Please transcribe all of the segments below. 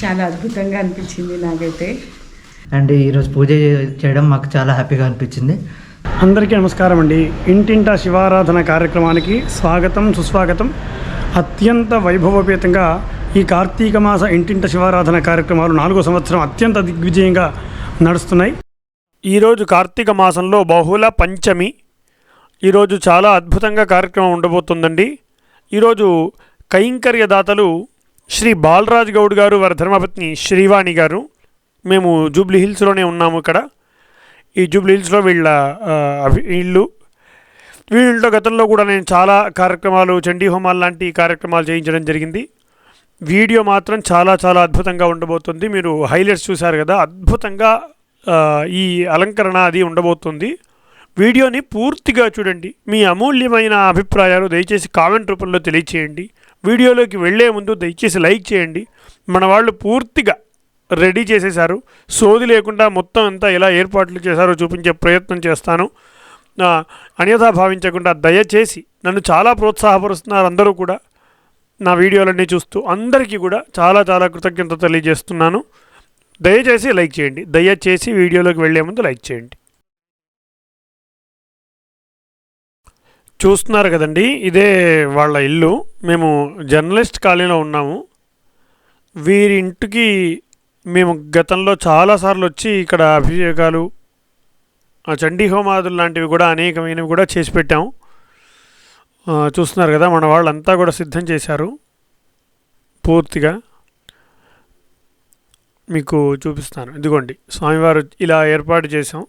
చాలా అద్భుతంగా అనిపించింది నాకైతే. అండ్ ఈరోజు పూజ చేయడం మాకు చాలా హ్యాపీగా అనిపించింది. అందరికీ నమస్కారం అండి. ఇంటింటా శివారాధన కార్యక్రమానికి స్వాగతం సుస్వాగతం. అత్యంత వైభవోపేతంగా ఈ కార్తీక మాస ఇంటింట శివారాధన కార్యక్రమాలు 4వ సంవత్సరం అత్యంత దిగ్విజయంగా నడుస్తున్నాయి. ఈరోజు కార్తీక మాసంలో బహుళ పంచమి. ఈరోజు చాలా అద్భుతంగా కార్యక్రమం ఉండబోతుందండి. ఈరోజు కైంకర్యదాతలు శ్రీ బాలరాజ్ గౌడ్ గారు, వారి ధర్మపత్ని శ్రీవాణి గారు. మేము జూబ్లీ హిల్స్లోనే ఉన్నాము. ఇక్కడ ఈ జూబ్లీ హిల్స్లో వీళ్ళ వీళ్ళతో గతంలో కూడా నేను చాలా కార్యక్రమాలు, చండీ హోమాలు లాంటి కార్యక్రమాలు చేయించడం జరిగింది. వీడియో మాత్రం చాలా చాలా అద్భుతంగా ఉండబోతుంది. మీరు హైలైట్స్ చూశారు కదా, అద్భుతంగా ఈ అలంకరణ అది ఉండబోతుంది. వీడియోని పూర్తిగా చూడండి. మీ అమూల్యమైన అభిప్రాయాలు దయచేసి కామెంట్ రూపంలో తెలియచేయండి. వీడియోలోకి వెళ్ళే ముందు దయచేసి లైక్ చేయండి. మన వాళ్ళు పూర్తిగా రెడీ చేసేసారు. సోది లేకుండా మొత్తం అంతా ఎలా ఏర్పాట్లు చేశారో చూపించే ప్రయత్నం చేస్తాను. అన్యథా భావించకుండా దయచేసి నన్ను చాలా ప్రోత్సాహపరుస్తున్నారు అందరూ కూడా. నా వీడియోలన్నీ చూస్తూ అందరికీ కూడా చాలా చాలా కృతజ్ఞత తెలియజేస్తున్నాను. దయచేసి లైక్ చేయండి. దయచేసి వీడియోలోకి వెళ్ళే ముందు లైక్ చేయండి. చూస్తున్నారు కదండి, ఇదే వాళ్ళ ఇల్లు. మేము జర్నలిస్ట్ కాలనీలో ఉన్నాము. వీరి ఇంటికి మేము గతంలో చాలాసార్లు వచ్చి ఇక్కడ అభిషేకాలు, చండీ హోమాదులు లాంటివి కూడా అనేకమైనవి కూడా చేసి పెట్టాము. చూస్తున్నారు కదా, మన వాళ్ళంతా కూడా సిద్ధం చేశారు. పూర్తిగా మీకు చూపిస్తాను. ఇదిగోండి, స్వామివారు ఇలా ఏర్పాటు చేసాం.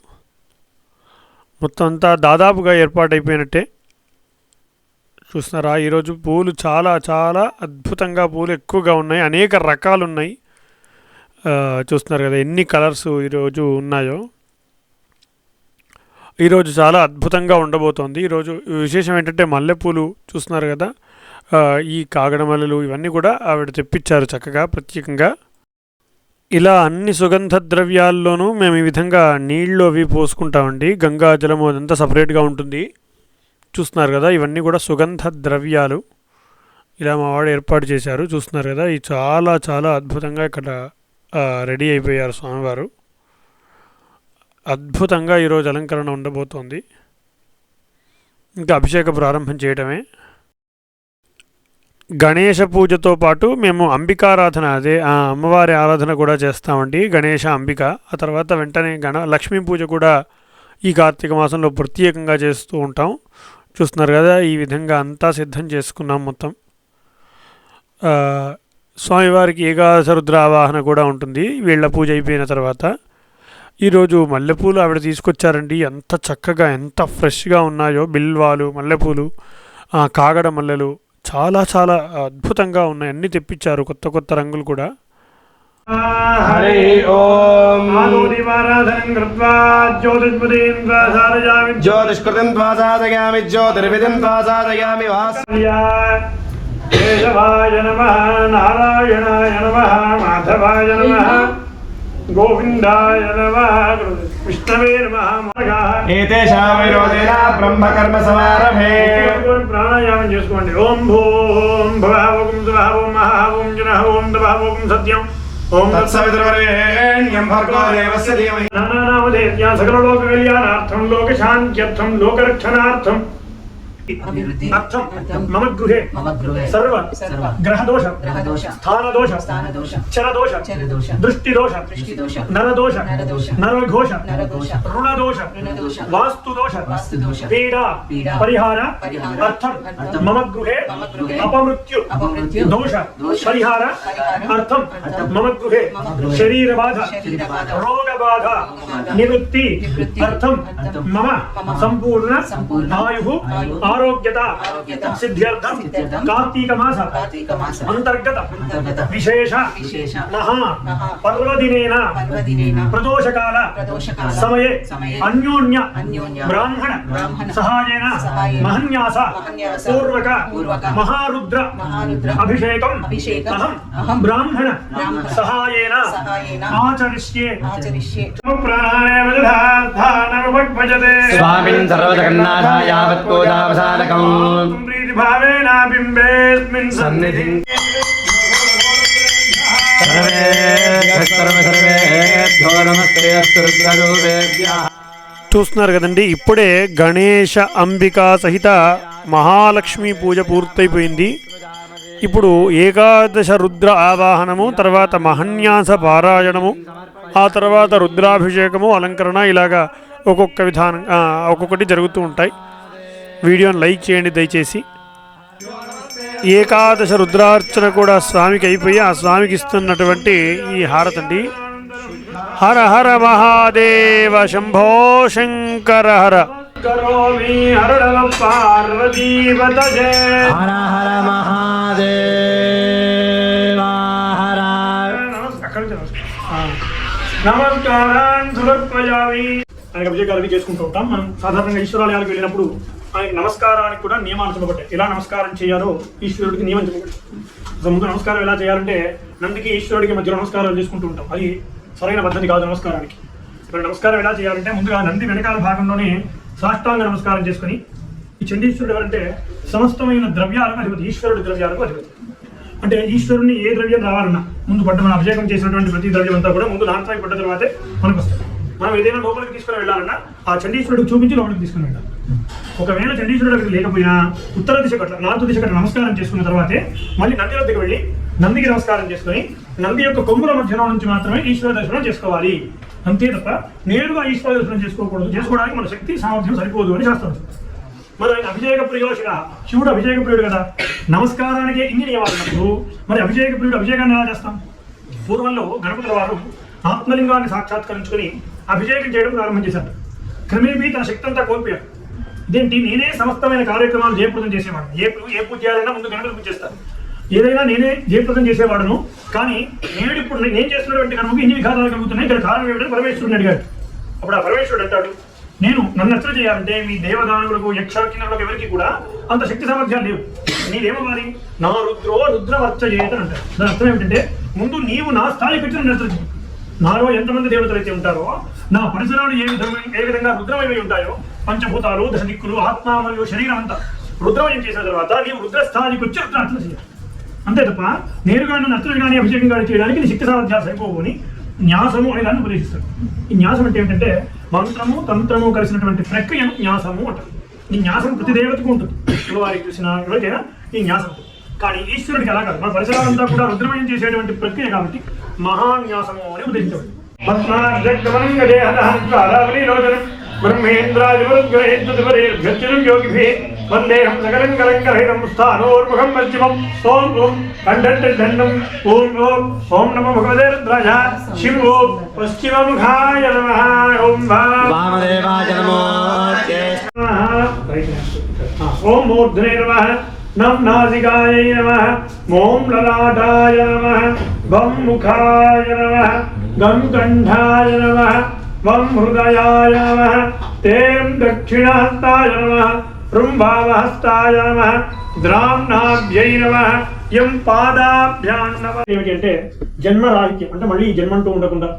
మొత్తం అంతా దాదాపుగా ఏర్పాటు అయిపోయినట్టే. చూస్తున్నారా, ఈరోజు పూలు చాలా చాలా అద్భుతంగా పూలు ఎక్కువగా ఉన్నాయి. అనేక రకాలు ఉన్నాయి. చూస్తున్నారు కదా ఎన్ని కలర్స్ ఈరోజు ఉన్నాయో. ఈరోజు చాలా అద్భుతంగా ఉండబోతోంది. ఈరోజు విశేషం ఏంటంటే మల్లెపూలు చూస్తున్నారు కదా, ఈ కాగడ మల్లెలు ఇవన్నీ కూడా ఆవిడ తెప్పించారు చక్కగా ప్రత్యేకంగా. ఇలా అన్ని సుగంధ ద్రవ్యాల్లోనూ మేము ఈ విధంగా నీళ్ళు అవి పోసుకుంటామండి. గంగా జలము అదంతా సపరేట్గా ఉంటుంది. చూస్తున్నారు కదా, ఇవన్నీ కూడా సుగంధ ద్రవ్యాలు ఇలా మా వాడు ఏర్పాటు చేశారు. చూస్తున్నారు కదా, ఇది చాలా చాలా అద్భుతంగా ఇక్కడ రెడీ అయిపోయారు స్వామివారు. అద్భుతంగా ఈరోజు అలంకరణ ఉండబోతోంది. ఇంకా అభిషేక ప్రారంభం చేయడమే. గణేష పూజతో పాటు మేము అంబికారాధన, అదే అమ్మవారి ఆరాధన కూడా చేస్తామండి. గణేష, అంబిక. ఆ తర్వాత వెంటనే లక్ష్మీ పూజ కూడా ఈ కార్తీక మాసంలో ప్రత్యేకంగా చేస్తూ ఉంటాం. చూస్తున్నారు కదా, ఈ విధంగా అంతా సిద్ధం చేసుకున్నాం మొత్తం. స్వామివారికి ఏకాదశ రుద్ర ఆవాహన కూడా ఉంటుంది వీళ్ళ పూజ అయిపోయిన తర్వాత. ఈరోజు మల్లెపూలు ఆవిడ తీసుకొచ్చారండి. ఎంత చక్కగా, ఎంత ఫ్రెష్గా ఉన్నాయో బిల్వాలు, మల్లెపూలు, కాగడ మల్లెలు చాలా చాలా అద్భుతంగా ఉన్నాయి. అన్నీ తెప్పించారు, కొత్త కొత్త రంగులు కూడా. హరి ఓం జ్యోతిష్కృతం ద్వాసాదయామి జ్యోతిర్విధిం ద్వాసాదయామి కేశవాయ నమః, నారాయణాయ నమః, మాధవాయ నమః, గోవిందాయ నమః, విష్ణవే నమః. ఏతేషాం విరోధేన బ్రహ్మకర్మ సమారభే. ప్రాణాయామం చేసుకోండి. ఓం భూం భువః ఓం స్వః ఓం మహః ఓం జనః ఓం తపః ఓం సత్యం ఓం తత్సవితుర్వరేణ్యం భర్గో దేవస్య ధీమహి. నానానామధేత్యా సకలలోక కళ్యాణార్థం, లోకశాంత్యర్థం, లోకరక్షణార్థం అర్థం మమ గృహే సర్వ గ్రహదోష స్థానదోష చరదోష దృష్టిదోష నరదోష నరఘోష రుణదోష వాస్తుదోష పీడా పరిహార అర్థం మమ గృహే అపమృత్యు దోష పరిహార అర్థం మమ గృహే శరీర బాధ రోగ బాధ నివృత్తి అర్థం మమ సంపూర్ణ ఆయు ఆరోగ్యత సిద్ధ్యర్థం కార్తీక మాస అంతర్గత విశేష మహా పర్వదినేన ప్రదోషకాల సమయే అన్యోన్య బ్రాహ్మణ సహాయేన మహన్యాస పూర్వక మహారుద్ర అభిషేకం అహం బ్రాహ్మణ సహాయేన ఆచరిష్యే స్వామిన్ సర్వజగన్నాథ యావత్ పూజావసానకం ప్రీతిభావేన బింబేస్మిన్ సన్నిధిం సర్వేభ్యో నమస్తే అస్తు రుద్రరూపేభ్యః. చూస్తున్నారు కదండి, ఇప్పుడే గణేష అంబికా సహిత మహాలక్ష్మి పూజ పూర్తయిపోయింది. ఇప్పుడు ఏకాదశ రుద్ర ఆవాహనము, తర్వాత మహన్యాస పారాయణము, ఆ తర్వాత రుద్రాభిషేకము, అలంకరణ, ఇలాగా ఒక్కొక్క విధానం ఒక్కొక్కటి జరుగుతూ ఉంటాయి. వీడియోని లైక్ చేయండి దయచేసి. ఏకాదశ రుద్రార్చన కూడా స్వామికి అయిపోయి ఆ స్వామికి ఇస్తున్నటువంటి ఈ హారతండి. హర హర మహాదేవ శంభో శంకర హర కరోమి హర పార్వతీపతయే హర హర మహాదేవ హర. నమస్కారాన్ని సమర్పయామి. ఆయనకు అభిషేకాలు చేసుకుంటూ ఉంటాం. మనం సాధారణంగా ఈశ్వరాలయాలకు వెళ్ళినప్పుడు ఆయనకు నమస్కారానికి కూడా నియమాలు చెప్పబడ్డాయి. ఎలా నమస్కారం చేయాలో ఈశ్వరుడికి నియమం చెప్పబడ్డాయి. ముందు నమస్కారం ఎలా చేయాలంటే నందికి ఈశ్వరుడికి మధ్య నమస్కారాలు చేసుకుంటూ ఉంటాం. అది సరైన పద్ధతి కాదు నమస్కారానికి. మరి నమస్కారం ఎలా చేయాలంటే ముందుగా నంది వెనకాల భాగంలోనే సాష్టాంగ నమస్కారం చేసుకుని, ఈ చండీశ్వరుడు ఎవరంటే సమస్తమైన ద్రవ్యాలకు అధిపతి, ఈశ్వరుడి ద్రవ్యాలకు అధిపతి. అంటే ఈశ్వరుని ఏ ద్రవ్యం రావాలన్నా ముందు పడ్డ మన అభిషేకం చేసినటువంటి ప్రతి ద్రవ్యం అంతా కూడా ముందు నార్తరాయి పడ్డ తర్వాతే మనకు వస్తుంది. మనం ఏదైనా లోపలికి తీసుకుని వెళ్ళాలన్నా ఆ చండీశ్వరుడికి చూపించి లోపలికి తీసుకుని వెళ్ళాలి. ఒకవేళ చండీశ్వరుడు అక్కడికి లేకపోయినా ఉత్తర దిశ కట్ల నార్త్ దిశ కట్ల నమస్కారం చేసుకున్న తర్వాతే మళ్ళీ నంది వద్దకు వెళ్ళి నందికి నమస్కారం చేసుకుని నంది యొక్క కొమ్ముల మధ్యలో నుంచి మాత్రమే ఈశ్వర దర్శనం చేసుకోవాలి. అంతే తప్ప నేరుగా ఈశ్వర దర్శనం చేసుకోకూడదు. చేసుకోవడానికి మన శక్తి సామర్థ్యం సరిపోదు అని శాస్త్రం. మరి ఆయన అభిషేక ప్రియోషిగా, శివుడు అభిషేక ప్రియుడు కదా, నమస్కారానికి ఇన్ని నియమాలు ఉన్నప్పుడు మరి అభిషేక ప్రియుడు అభిషేకాన్ని ఎలా చేస్తాం? పూర్వంలో గణపతుల వారు ఆత్మలింగాన్ని సాక్షాత్కరించుకుని అభిషేకం చేయడం ప్రారంభం చేశారు. క్రమేపీ తన శక్తి అంతా కోల్పోయారు. ఇదేంటి, నేనే సమస్తమైన కార్యక్రమాలు జయప్రదం చేసేవాడు. ఏ పూజ చేయాలన్నా ముందు గణపతి పూజ చేస్తాను, ఏదైనా నేనే జయప్రదం చేసేవాడును. కానీ ఇప్పుడు నేను చేస్తున్నటువంటి కర్మకు ఇన్ని విఘాతాలు కలుగుతున్నాయి, ఇక్కడ కారణం ఏమిటని పరమేశ్వరుని అడిగాడు. అప్పుడు ఆ పరమేశ్వరుడు అంటాడు, నన్ను అర్చన చేయాలంటే మీ దేవదానులకు యక్షకిన్నరులకు ఎవరికి కూడా అంత శక్తి సామర్థ్యాలు లేవు. నీదేమవ్వాలి? నా రుద్రవర్చ చేయతని అంటారు. దాని అర్థం ఏమిటంటే ముందు నీవు నా స్థాయికి వచ్చి నన్ను అర్చన చేయి. నాలో ఎంతమంది దేవతలు అయితే ఉంటారో, నా పరిసరాలు ఏ విధంగా రుద్రమయమై ఉంటాయో, పంచభూతాలు, దశ దిక్కులు, ఆత్మ మరియు శరీరం అంతా రుద్రమయం చేసిన తర్వాత నీవు రుద్రస్థాయికి వచ్చి రుద్రార్చన చేయాలి. అంతే తప్ప నేరుగా నన్ను అర్చన కానీ అభిషేకం కానీ చేయడానికి నీ శక్తి సామర్థ్యాలు సరిపోవని న్యాసము అనే దాన్ని ఉపదేశిస్తాడు. ఈ న్యాసం అంటే ఏంటంటే మంత్రము తంత్రము కలిసినటువంటి ప్రక్రియను న్యాసము అంటారు. ఈ న్యాసం ప్రతి దేవతకు ఉంటుంది. వారికి చూసిన ఎవరికైనా ఈ న్యాసం ఉంటుంది. కానీ ఈశ్వరుడికి అలా కాదు. మన పరిసరాలంతా కూడా రుద్రమయం చేసేటువంటి ప్రక్రియ కాబట్టి మహాన్యాసము అని ఉద్దేశించబడింది. బ్రహ్మేంద్రాదివరుద్గేంద్రదివరేర్భ్యర్చనం యోగిభిః వందేహం సకలం కలంకరహితం స్థానోర్ముఖం పశ్చిమం ఓం ఓం కంఠంఠం ఓం ఓం ఓం నమో భగవతే రుద్రాయ శివ ఓం పశ్చిమముఖాయ నమః ఓం వామదేవాయ నమో ఓం మూర్ధనే నమః నం నాసికాయ నమః ఓం లలాటాయ నమః గం ముఖాయ నమః గం కంఠాయ నమః వం హృదయాయ నమః తేం దక్షిణహస్తాయ నమః రుంభావహస్తాయ నమః ద్రామ్నాభ్యై నమః యం పాదాభ్యాం నమః. ఏమిటంటే జన్మరాహిత్యం, అంటే మళ్ళీ జన్మంటూ ఉండకుండా,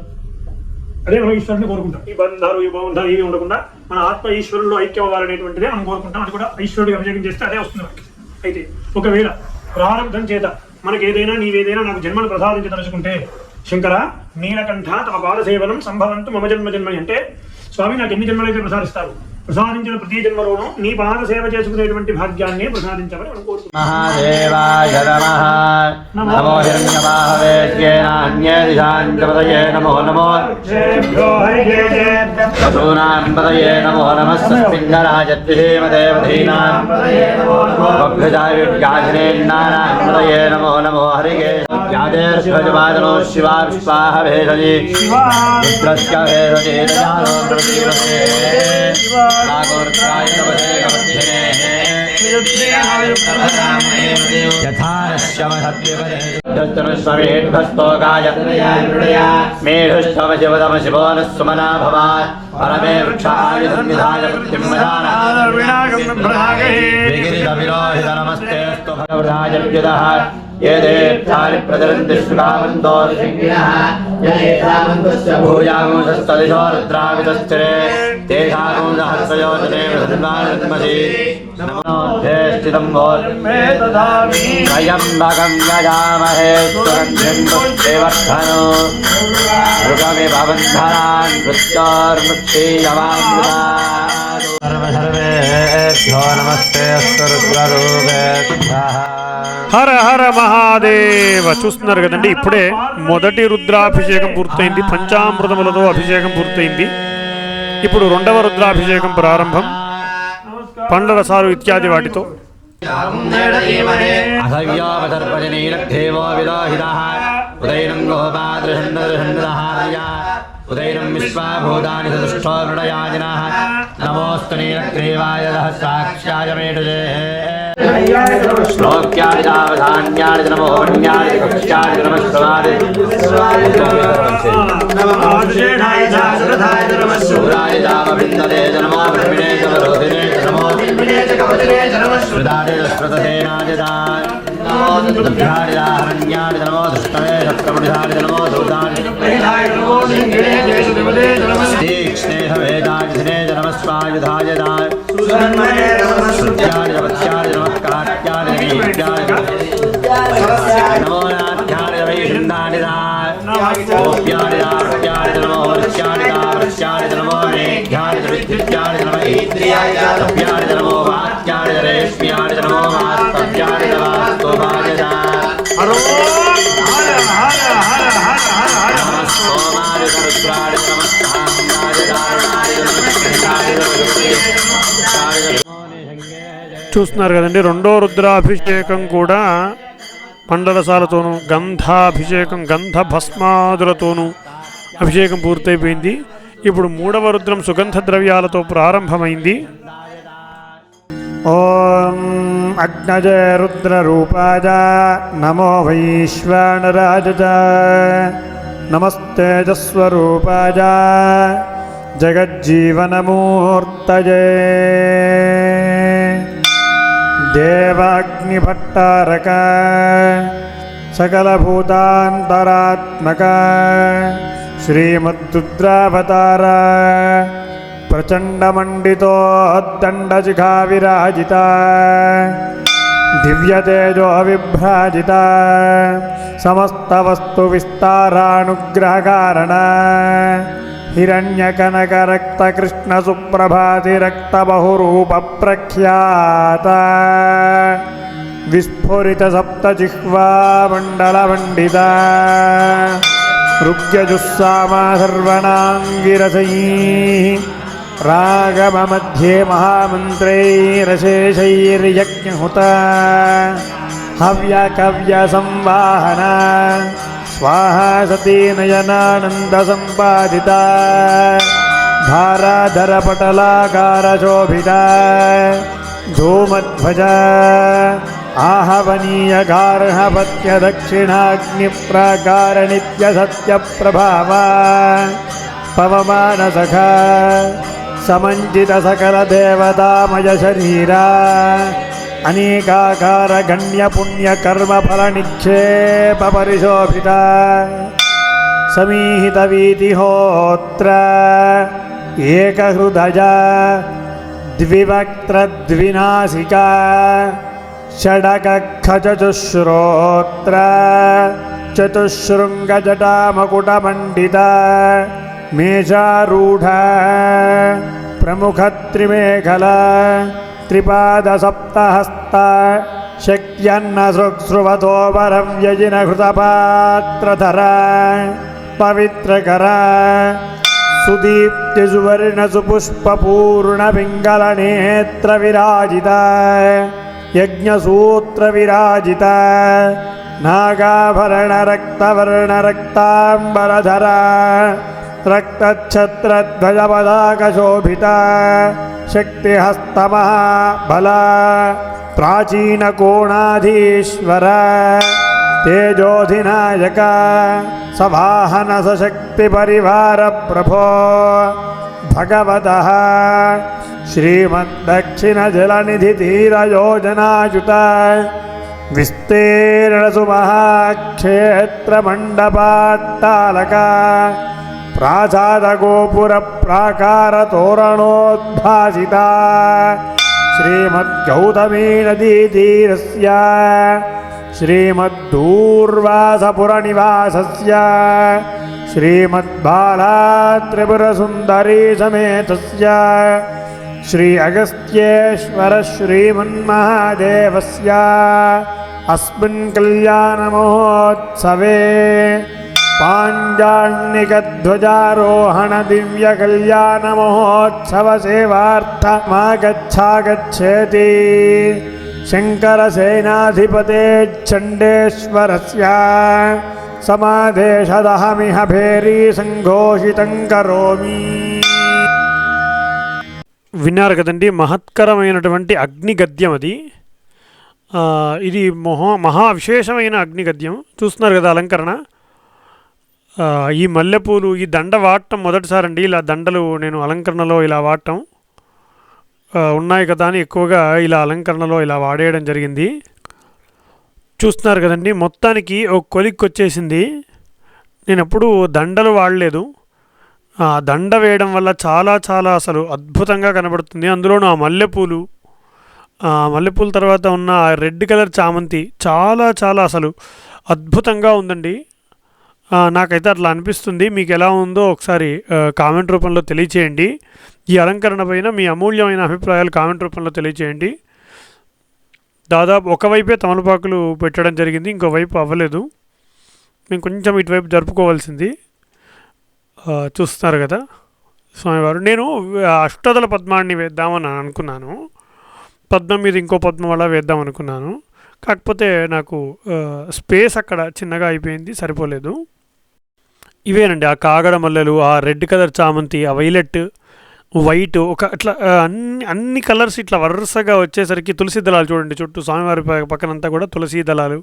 అదే మనం ఈశ్వరుని కోరుకుంటాం. ఈ బంధాలు ఈ బంధాలు ఇవి ఉండకుండా మన ఆత్మ ఈశ్వరుల్లో ఐక్యం అవ్వాలనేటువంటిదే మనం కోరుకుంటాం. అది కూడా ఈశ్వరుడికి అభిషేకం చేస్తే అదే వస్తుంది మనకి. అయితే ఒకవేళ ప్రారంభం చేత మనకి ఏదైనా నీవేదైనా నాకు జన్మను ప్రసాదించదలుచుకుంటే, శంకర నీలకంఠ తమ పాదసేవనం సంభవంతు మమ జన్మ జన్మని, అంటే స్వామి నాకు ఎన్ని జన్మలైతే ప్రసాదిస్తారు, ప్రసాదించిన ప్రతి జన్మలోనూ నీ పాద సేవ చేసుకునేటువంటి భాగ్యాన్ని ప్రసాదించమని మనం కోరుకుంటున్నాం. మహాదేవాయ నమః నమో హిరణ్యవాహవేశ్యేనాన్యేదిశాంతపదయే నమో నమో పశూనాంపదయే నమో నమః స్పింగరాజద్విషేమదేవధీనాం వభ్యజాయుర్యాజినేన్నానాంపదయే నమో నమో హరిగే యాదేర్ధ్వజవాదనో శివా విశ్వాహ భేదజీ రుద్రస్య భేదజీ దయాలో ప్రతివసే నాగోర్ధ్రాయ నమస్తే मेढुष्टम शिवदम शिवो न सुमना भवान् परमे वृक्षायुधन्विधाय विगिरितविरोहित नमस्तेऽस्तु भगवताय विद्युतः ये देवतानि प्रचरन्ति शुकामन्तो भूयागुंसस्तदिशो रुद्रावितश्चरे तेषागुंसहस्रयोजने वसन्वानन्मसि नमोऽध्येष्टितं त्र्यम्बकं यजामहे सुगन्धिं पुष्टिवर्धनो मृगमिव बन्धनान् मृत्योर्मुक्षीयमामृतात् सर्वेभ्यो नमस्तेऽस्तु रुद्ररूपेभ्यः హర హర మహాదేవ. చూస్తున్నారు కదండి, ఇప్పుడే మొదటి రుద్రాభిషేకం పూర్తయింది, పంచామృతములతో అభిషేకం పూర్తయింది. ఇప్పుడు రెండవ రుద్రాభిషేకం ప్రారంభం, పండ్ల రసాలు ఇత్యాది వాటితో. ఉదైనం విశ్వాభూతాని సదుష్టో మృడయాజినః నమోస్తు నీలగ్రీవాయ సహస్రాక్షాయ మేటుజే శ్లోక్యాని దావధాన్యాని నమో వన్యాని కక్ష్యాని నమః శ్రవాది శూరాయ దావవిందదే నమో బ్రహ్మిణే కవరోధినే నమో శ్రుదాదే శ్రుతసేనాయ నమో దుర్భ్యాని నమో దుష్టమే సత్రముడిధాని నమో దూతాని तीक्ष्णेह वेदाग्ने नमस्वायुधाय श्रुत्यानि नमस्यानि नमः काट्यानि नीत्यानि नमो नाट्यानि वैषिन्दानि गोप्यानि नाट्यानि नमो वर्ष्यानि वर्ष्यानि नमो मेघ्यानि विद्युत्यानि नमः तप्यानि नमो वाक्यानि रेश्म्यानि नमो वास्तव्यानि नमस्तोभाय చూస్తున్నారు కదండి, రెండో రుద్రాభిషేకం కూడా పండ్లరసాలతోనూ గంధాభిషేకం గంధ భస్మాదులతోనూ అభిషేకం పూర్తయిపోయింది. ఇప్పుడు మూడవ రుద్రం సుగంధ ద్రవ్యాలతో ప్రారంభమైంది. ఓం అగ్నజయ రుద్రరూపాయ నమో వైశ్వానరాజ నమస్తేజస్వరూపాయ జగజ్జీవనమూర్తయే దేవాగ్నిభట్టారక సకలభూతాంతరాత్మక శ్రీమద్రుద్రావతార ప్రచండమండితోద్దండశిఖా విరాజిత దివ్యతేజో విభ్రాజిత సమస్త వస్తు విస్తారానుగ్రహకారణ హిరణ్యకనక రక్త కృష్ణ సుప్రభాతి రక్త బహురూప ప్రఖ్యాత విస్ఫురిత సప్త జిహ్వా మండల మండిత రుగ్యజుస్సామా సర్వణాంగిరసై రాగమ మధ్యే మహామంత్రైరశేషైర్యజ్ఞహుత హవ్య కవ్య సంవాహన స్వాహా సతీ నయనానంద సంపాదిత ధారాధర పటలాకార శోభిత ధూమధ్వజ ఆహవనీయ గార్హపత్య దక్షిణాగ్ని ప్రాకార నిత్య సత్య ప్రభావ పవమాన సఖ సమంజిత సకల దేవతామయ శరీరా అనేకాకార గణ్య పుణ్య కర్మ ఫల నిక్షేప పరిశోభిత సమీహిత వీతిహోత్ర ఏకహృదయ ద్వివక్త్ర ద్వినాసిక షడకఖ చతుశ్రోత్ర చతుశృంగ జటామకుటమండిత మేషారూఢ ప్రముఖ త్రిమేఖల త్రిపాద సప్తహస్త శక్త్యన్న సృక్స్రువతో పరవ్యజిన హృతపాత్రధర పవిత్రకర సుదీప్తి సువర్ణ సుపుష్పూర్ణ పింగళ నేత్ర విరాజిత యజ్ఞసూత్ర విరాజిత నాగాభరణ రక్తవర్ణ రక్తాంబరధర రక్తఛత్రధ్వజ పదాక శోభిత శక్తిహస్త మహాబల ప్రాచీనకోణాధీశ్వర తేజోధినాయక సవాహన సశక్తి పరివార ప్రభో భగవతః శ్రీమద్దక్షిణ జలనిధి తీరయోజనాయుత విస్తీర్ణ సుమహాక్షేత్ర మండపాట్టాలక ప్రాసాద గోపుర ప్రాకార తోరణోద్భాసిత శ్రీమద్గౌతమీ నదీ తీరస్య శ్రీమద్దూర్వాసపుర నివాసస్య శ్రీమద్బాలా త్రిపుర సుందరీ సమేతస్య శ్రీ అగస్త్యేశ్వర శ్రీమన్మహాదేవస్య అస్మిన్ కళ్యాణ మహోత్సవే పాంజాన్నికధ్వజారోహణ దివ్య కళ్యాణ మహోత్సవ సేవార్థమాగచ్చాగచ్చేతి శంకరసేనాధిపతే చండేశ్వరస్య సమాదేశదహమిహ భేరీ సంఘోషితం కరోమి. విన్నారు కదండి, మహత్కరమైనటువంటి అగ్నిగద్యం అది. ఇది మహా విశేషమైన అగ్నిగద్యం. చూస్తున్నారు కదా అలంకరణ. ఈ మల్లెపూలు, ఈ దండ వాడటం మొదటిసారండి. ఇలా దండలు నేను అలంకరణలో ఇలా వాడటం ఉన్నాయి కదా అని ఎక్కువగా ఇలా అలంకరణలో ఇలా వాడేయడం జరిగింది. చూస్తున్నారు కదండి, మొత్తానికి ఒక కొలిక్కి వచ్చేసింది. నేను ఎప్పుడు దండలు వాడలేదు. దండ వేయడం వల్ల చాలా చాలా అసలు అద్భుతంగా కనబడుతుంది. అందులోనూ ఆ మల్లెపూలు, మల్లెపూల తర్వాత ఉన్న రెడ్ కలర్ చామంతి చాలా చాలా అసలు అద్భుతంగా ఉందండి. నాకైతే అట్లా అనిపిస్తుంది. మీకు ఎలా ఉందో ఒకసారి కామెంట్ రూపంలో తెలియచేయండి. ఈ అలంకరణ పైన మీ అమూల్యమైన అభిప్రాయాలు కామెంట్ రూపంలో తెలియచేయండి. దాదాపు ఒకవైపే తమలపాకులు పెట్టడం జరిగింది, ఇంకోవైపు అవ్వలేదు. మేము కొంచెం ఇటువైపు జరుపుకోవాల్సింది. చూస్తున్నారు కదా స్వామివారు. నేను అష్టదళ పద్మాన్ని వేద్దామని అనుకున్నాను. పద్మం మీద ఇంకో పద్మం అలా వేద్దాం అనుకున్నాను. కాకపోతే నాకు స్పేస్ అక్కడ చిన్నగా అయిపోయింది, సరిపోలేదు. ఇవేనండి ఆ కాగడ మల్లెలు, ఆ రెడ్ కలర్ చామంతి, ఆ వైలెట్, వైట్, ఒక అట్లా అన్ని కలర్స్ ఇట్లా వరుసగా వచ్చేసరికి తులసి దళాలు చూడండి చుట్టూ స్వామివారి పక్కనంతా కూడా తులసి దళాలు,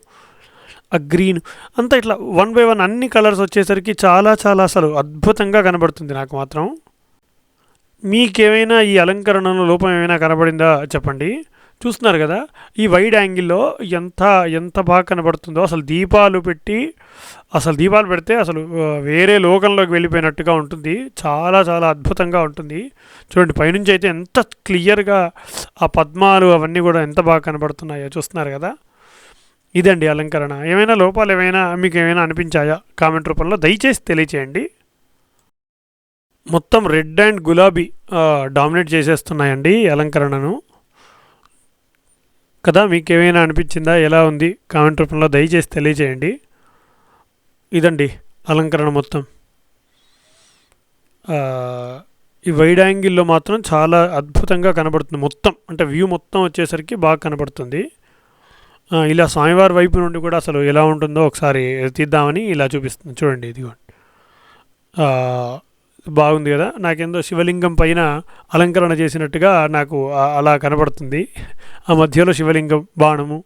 ఆ గ్రీన్ అంతా ఇట్లా 1 by 1 అన్ని కలర్స్ వచ్చేసరికి చాలా చాలా అసలు అద్భుతంగా కనబడుతుంది నాకు మాత్రం. మీకేమైనా ఈ అలంకరణలో లోపం ఏమైనా కనబడిందా చెప్పండి. చూస్తున్నారు కదా ఈ వైడ్ యాంగిల్లో ఎంత బాగా కనబడుతుందో. అసలు దీపాలు పెడితే అసలు వేరే లోకంలోకి వెళ్ళిపోయినట్టుగా ఉంటుంది. చాలా చాలా అద్భుతంగా ఉంటుంది. చూడండి పైనుంచి అయితే ఎంత క్లియర్గా ఆ పద్మాలు అవన్నీ కూడా ఎంత బాగా కనబడుతున్నాయో చూస్తున్నారు కదా. ఇదండి అలంకరణ. ఏమైనా లోపాలు ఏమైనా మీకు ఏమైనా అనిపించాయా కామెంట్ రూపంలో దయచేసి తెలియచేయండి. మొత్తం రెడ్ అండ్ గులాబీ డామినేట్ చేసేస్తున్నాయండి అలంకరణను కదా. మీకు ఏమైనా అనిపించిందా, ఎలా ఉంది కామెంట్ రూపంలో దయచేసి తెలియజేయండి. ఇదండి అలంకరణ మొత్తం. ఈ వైడ్ యాంగిల్లో మాత్రం చాలా అద్భుతంగా కనబడుతుంది. మొత్తం అంటే వ్యూ మొత్తం వచ్చేసరికి బాగా కనబడుతుంది. ఇలా స్వామివారి వైపు నుండి కూడా అసలు ఎలా ఉంటుందో ఒకసారి తీద్దామని ఇలా చూపిస్తుంది. చూడండి ఇదిగోండి, బాగుంది కదా. నాకేందో శివలింగం పైన అలంకరణ చేసినట్టుగా నాకు అలా కనబడుతుంది. ఆ మధ్యలో శివలింగం, బాణము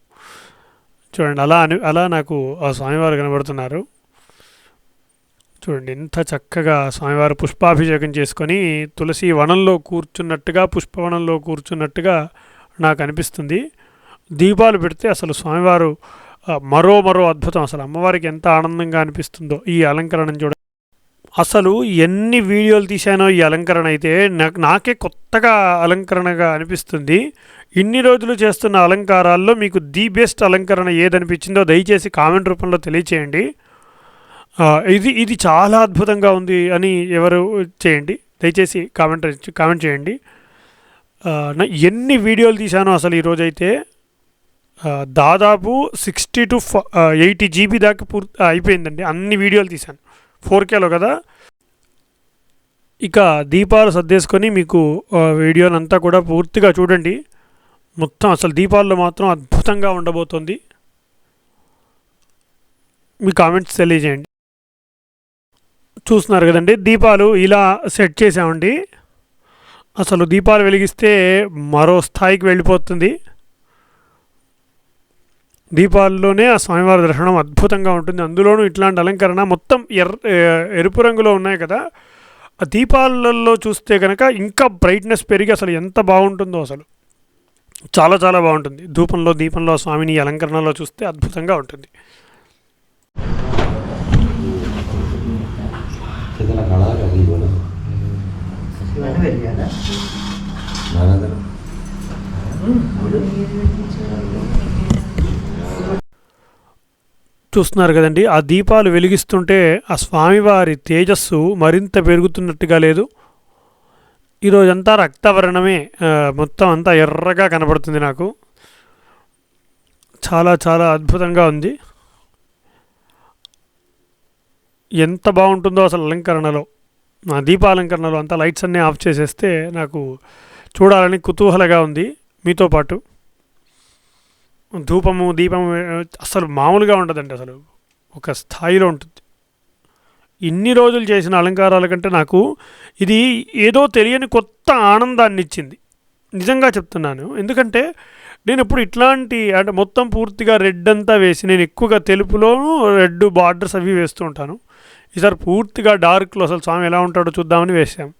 చూడండి, అలా నాకు ఆ స్వామివారు కనబడుతున్నారు. చూడండి ఎంత చక్కగా స్వామివారు పుష్పాభిషేకం చేసుకొని తులసి వనంలో కూర్చున్నట్టుగా, పుష్పవనంలో కూర్చున్నట్టుగా నాకు అనిపిస్తుంది. దీపాలు పెడితే అసలు స్వామివారు మరో అద్భుతం. అసలు అమ్మవారికి ఎంత ఆనందంగా అనిపిస్తుందో ఈ అలంకరణ చూడ. అసలు ఎన్ని వీడియోలు తీశానో ఈ అలంకరణ అయితే నాకే కొత్తగా అలంకరణగా అనిపిస్తుంది. ఇన్ని రోజులు చేస్తున్న అలంకారాల్లో మీకు ది బెస్ట్ అలంకరణ ఏదనిపించిందో దయచేసి కామెంట్ రూపంలో తెలియచేయండి. ఇది చాలా అద్భుతంగా ఉంది అని ఎవరు చేయండి, దయచేసి కామెంట్ చేయండి. ఎన్ని వీడియోలు తీశానో అసలు ఈరోజైతే దాదాపు 60 to 80 GB దాకా అయిపోయిందండి. అన్ని వీడియోలు తీశాను 4Kలో కదా. ఇక దీపాలు సర్దేసుకొని మీకు వీడియోనంతా కూడా పూర్తిగా చూడండి. మొత్తం అసలు దీపాల్లో మాత్రం అద్భుతంగా ఉండబోతోంది. మీ కామెంట్స్ తెలియజేయండి. చూస్తున్నారు కదండి దీపాలు ఇలా సెట్ చేసామండి. అసలు దీపాలు వెలిగిస్తే మరో స్థాయికి వెళ్ళిపోతుంది. దీపాల్లోనే ఆ స్వామివారి దర్శనం అద్భుతంగా ఉంటుంది. అందులోనూ ఇట్లాంటి అలంకరణ మొత్తం ఎరుపు రంగులో ఉన్నాయి కదా, ఆ దీపాలలో చూస్తే కనుక ఇంకా బ్రైట్నెస్ పెరిగి అసలు ఎంత బాగుంటుందో, అసలు చాలా చాలా బాగుంటుంది. దీపంలో స్వామిని అలంకరణలో చూస్తే అద్భుతంగా ఉంటుంది. చూస్తున్నారు కదండి, ఆ దీపాలు వెలిగిస్తుంటే ఆ స్వామివారి తేజస్సు మరింత పెరుగుతున్నట్టుగా లేదు. ఈరోజంతా రక్తవర్ణమే, మొత్తం అంతా ఎర్రగా కనబడుతుంది నాకు. చాలా చాలా అద్భుతంగా ఉంది. ఎంత బాగుంటుందో అసలు అలంకరణలో, దీపాలంకరణలో అంతా లైట్స్ అన్నీ ఆఫ్ చేసేస్తే నాకు చూడాలని కుతూహలంగా ఉంది. మీతో పాటు దీపము అసలు మామూలుగా ఉండదండి, అసలు ఒక స్థాయిలో ఉంటుంది. ఇన్ని రోజులు చేసిన అలంకారాల కంటే నాకు ఇది ఏదో తెలియని కొత్త ఆనందాన్ని ఇచ్చింది, నిజంగా చెప్తున్నాను. ఎందుకంటే నేను ఇప్పుడు ఇట్లాంటి అంటే మొత్తం పూర్తిగా రెడ్ అంతా వేసి, నేను ఎక్కువగా తెలుపులోనూ రెడ్ బార్డర్స్ అవి వేస్తూ ఉంటాను. ఈసారి పూర్తిగా డార్క్లో అసలు స్వామి ఎలా ఉంటాడో చూద్దామని వేసాం.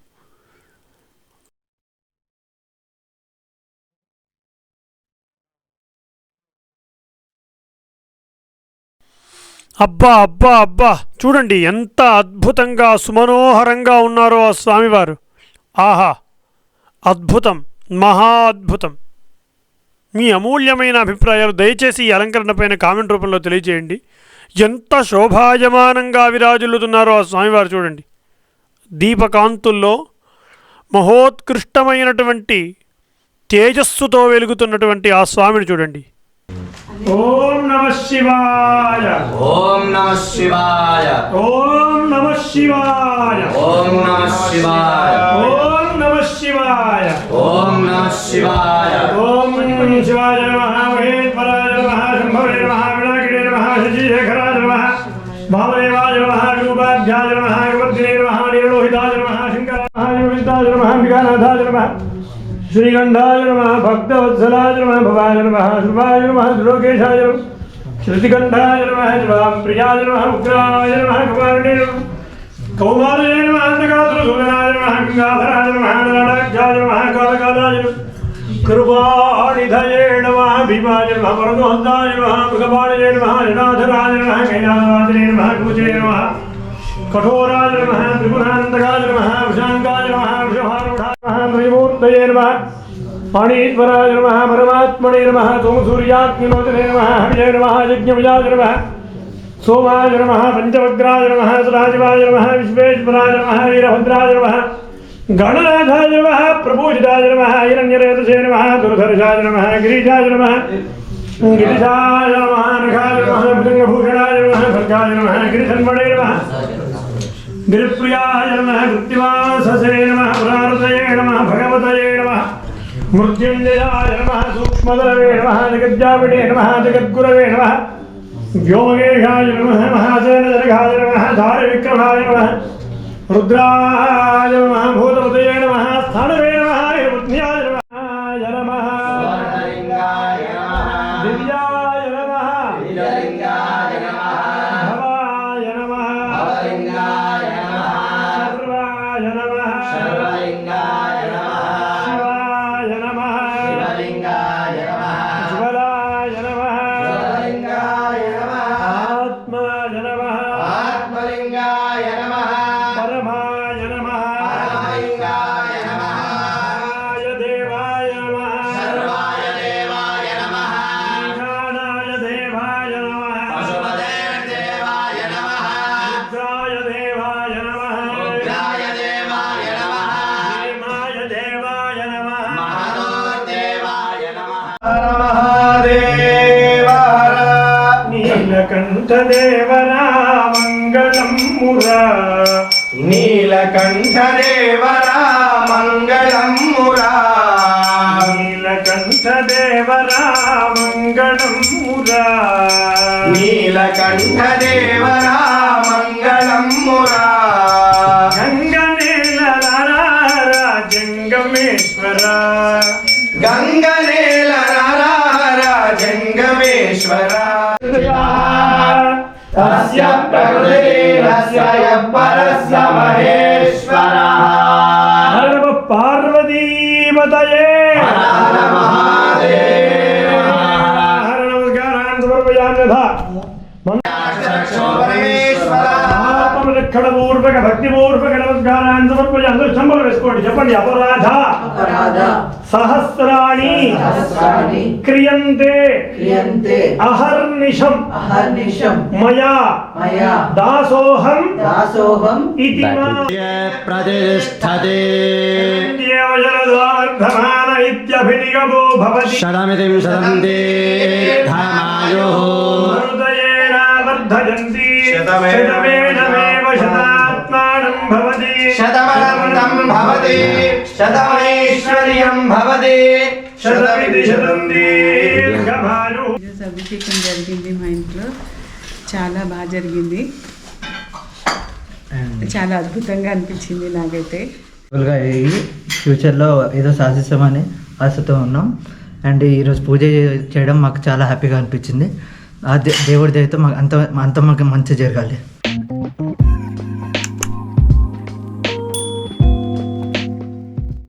అబ్బా అబ్బా అబ్బా, చూడండి ఎంత అద్భుతంగా సుమనోహరంగా ఉన్నారో ఆ స్వామివారు. ఆహా, అద్భుతం, మహా అద్భుతం. మీ అమూల్యమైన అభిప్రాయాలు దయచేసి ఈ అలంకరణ పైన కామెంట్ రూపంలో తెలియజేయండి. ఎంత శోభాయమానంగా విరాజిల్లుతున్నారో ఆ స్వామివారు చూడండి. దీపకాంతుల్లో మహోత్కృష్టమైనటువంటి తేజస్సుతో వెలుగుతున్నటువంటి ఆ స్వామిని చూడండి. ఓం నమః శివాయ, ఓం నమః శివాయ, ఓం నమః శివాయ, ఓం నమః శివాయ, ఓం నమః శివాయ, ఓం నమః శివాయ, ఓం శివాయ నమః, మహేశ్వరాయ నమః, శంభవే నమః, వినాయకుడే నమః, శశిశేఖరాయ నమః, భామదేవాయ నమః, రూపాభ్యాయ నమః, గవర్ధినే నమః, నీలలోహితాయ నమః, శంకరాయ యోగితాయ నమః, అంబికానాథాయ నమః, श्रीगंधाय नमः, भक्तवत्सलाय नमः, भवाय नमः, शुभाय नमः, श्लोकेशाय नमः, श्रुतिकंठाय नमः, प्रियाय नमः, उग्राय नमः, कुमारिणे नमः, कौमार्ये नमः, अंधकासुरसूदनाय नमः, गंगाधराय नमः, नलाढ्याय नमः, कालकालाय नमः, कृपानिधये नमः, भीमाय नमः, वरदोहन्ताय नमः, मृगपाणये नमः, जनाधराय नमः, कैलासवासिने नमः, कुचे नमः, कठोराय नमः, त्रिपुरानन्दकाय नमः, वृषाङ्गाय नमः, वृषभारूढाय नमः, मयूर्धये नमः, पाणीश्वराय नमः, परमात्मने नमः, सोमसूर्याग्निलोचने नमः, हविषे नमः, यज्ञविजाय नमः, सोमाय नमः, पंचवक्त्राय नमः, सदाशिवाय नमः, विश्वेश्वराय नमः, वीरभद्राय नमः, गणनाथाय नमः, प्रपूजिताय नमः, हिरण्यरेतसे नमः, दुर्धर्षाय नमः, गिरीशाय नमः, गिरिशाय नमः, नखाय नमः, भुजङ्गभूषणाय नमः, भर्गाय नमः, गिरिशन्वणे नमः, गिरिप्रियाय नमः, कृत्तिवाससे नमः, पुरारतये नमः, भगवतये नमः, मृत्युञ्जयाय नमः, सूक्ष्मदलवे नमः, जगज्जापिने नमः, जगद्गुरवे नमः, व्योमकेशाय नमः, महासेनजनकाय नमः, धारविक्रमाय नमः, रुद्राय नमः, भूतपतये नमः, स्थानवे नमः, हिरपत्न्याय नमः, दिव्याय नमः, भवाय नमः, सर्वाय नमः, शिवाय नमः, शिवलाय नमः, आत्माय नमः, परमाय नमः, देवाय नमः, ईशानाय देवाय नमः, रुद्राय देवाय नमः, भीमाय देवाय नमः, नीलकण्ठदेवरा मङ्गलं मुरा, नीलकण्ठदेवरा मङ्गलं मुरा, नीलकण्ठदेवरा मङ्गलं मुरा, नीलकण्ठदेवरा मङ्गलं मुरा, गङ्गनेलरार जङ्गमेश्वर, गङ्गनेलरार जङ्गमेश्वर, తస్య ప్రకృతిరస్య పరస్య మహేశ్వరః. హర నమ పార్వతీపతయే. హర హర మహాదేవ. హర నమస్కారాన్ సమర్పయామ్యథా. ఆత్మరక్షణపూర్వక భక్తిపూర్వక నమస్కారాన్ని సమర్పయామి. చంబలు వేసుకోండి, చెప్పండి. అపరాధ సహస్రాణి క్రియంతే అహర్నిశం మయా దాసోహం ఇతి మా ప్రతిష్టతే దేవజలధార్ధమాన ఇత్యభినిగమో భవతి. శతమితిం శతం దీర్ఘమాయుః. హృదయేన వర్ధయంతి శతమేనమేవ శతాత్మానం భవతి. శతమనంతం భవతి శతమైశ్వర్యం భవతి శతమితి శతం దీర్ఘమాయుః. ఈరోజు అభిషేకం జరిగింది మా ఇంట్లో. చాలా బాగా జరిగింది. చాలా అద్భుతంగా అనిపించింది నాకైతే. గా ఫ్యూచర్లో ఏదో సాధిస్తామని ఆశతో ఉన్నాం. అండ్ ఈరోజు పూజ చేయడం మాకు చాలా హ్యాపీగా అనిపించింది. ఆ దేవుడి దయతో మాకు అంత మాకు మంచి జరగాలి.